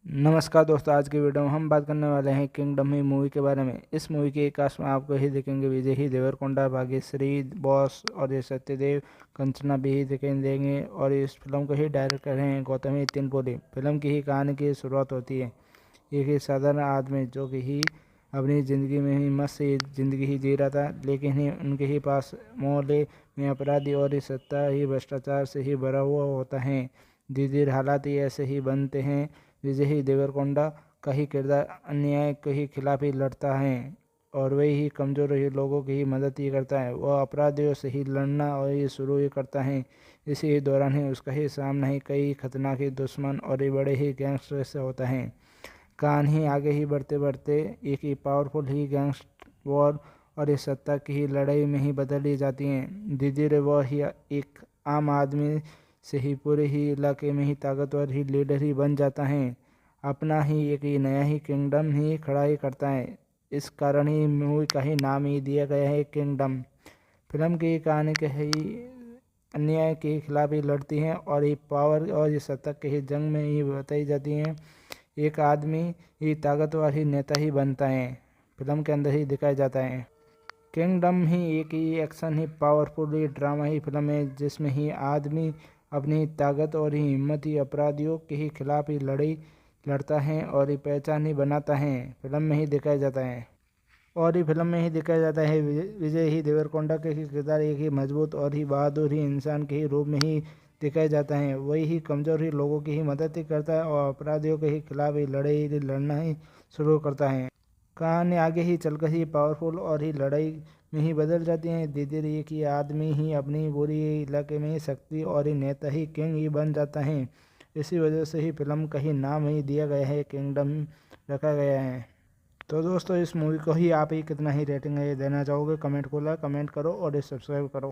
नमस्कार दोस्तों, आज की वीडियो में हम बात करने वाले हैं किंगडम ही मूवी के बारे में। इस मूवी के कास्ट में आपको ही देखेंगे विजय ही देवरकोंडा, भाग्यश्री, बॉस और ये सत्यदेव, कंचना भी ही दिखाई देंगे। और इस फिल्म को ही डायरेक्ट कर रहे हैं गौतमी तीनपुरी। फिल्म की ही कहानी की शुरुआत होती है एक ही साधारण आदमी जो कि ही अपनी ज़िंदगी में ही मस्त ही ज़िंदगी ही जी रहा था, लेकिन ही उनके ही पास मोहल्ले में अपराधी और इस सत्ता ही भ्रष्टाचार से ही भरा हुआ होता है। धीरे धीरे हालात ही ऐसे ही बनते हैं। विजय ही देवरकोंडा का ही किरदार अन्याय के ही खिलाफ ही लड़ता है और वही ही कमज़ोर ही लोगों की ही मदद ही करता है। वह अपराधियों से ही लड़ना और ये शुरू ही करता है। इसी ही दौरान ही उसका ही सामना ही कई खतरनाक ही दुश्मन और ये बड़े ही गैंगस्टर से होता है। कहानी आगे ही बढ़ते बढ़ते एक ही पावरफुल ही गैंगस्टर वॉर और इस सत्ता की ही लड़ाई में ही बदली जाती हैं। धीरे धीरे वह ही एक आम आदमी से ही पूरे ही इलाके में ही ताकतवर ही लीडर ही बन जाता है। अपना ही एक ही नया ही किंगडम ही खड़ा ही करता है। इस कारण ही मूवी का ही नाम ही दिया गया है किंगडम। फिल्म की कहानी के ही अन्याय के खिलाफ ही लड़ती हैं और ये पावर और ये सत्ता के ही जंग में ही बताई जाती हैं। एक आदमी ही ताकतवर ही नेता ही बनता है, फिल्म के अंदर ही दिखाया जाता है। किंगडम ही एक ही एक्शन ही पावरफुल ही ड्रामा ही फिल्म है जिसमें ही आदमी अपनी ताकत और ही हिम्मत ही अपराधियों के ही खिलाफ ही लड़ाई लड़ता है और ये पहचान ही बनाता है, फिल्म में ही दिखाया जाता है। और ये फिल्म में ही दिखाया जाता है विजय ही देवरकोंडा के ही किरदार एक ही मजबूत और ही बहादुर ही इंसान के ही रूप में ही दिखाया जाता है। वही ही कमज़ोर ही लोगों की ही मदद ही करता है और अपराधियों के ही खिलाफ ही लड़ाई लड़ना ही शुरू करता है। कहानी आगे ही चलकर ही पावरफुल और ही लड़ाई में ही बदल जाती है। धीरे धीरे एक ही आदमी ही अपनी पूरी इलाके में ही शक्ति और ही नेता ही किंग ही बन जाता है। इसी वजह से ही फिल्म का ही नाम ही दिया गया है, किंगडम रखा गया है। तो दोस्तों, इस मूवी को ही आप ही कितना ही रेटिंग है देना चाहोगे, कमेंट खोला कमेंट करो और सब्सक्राइब करो।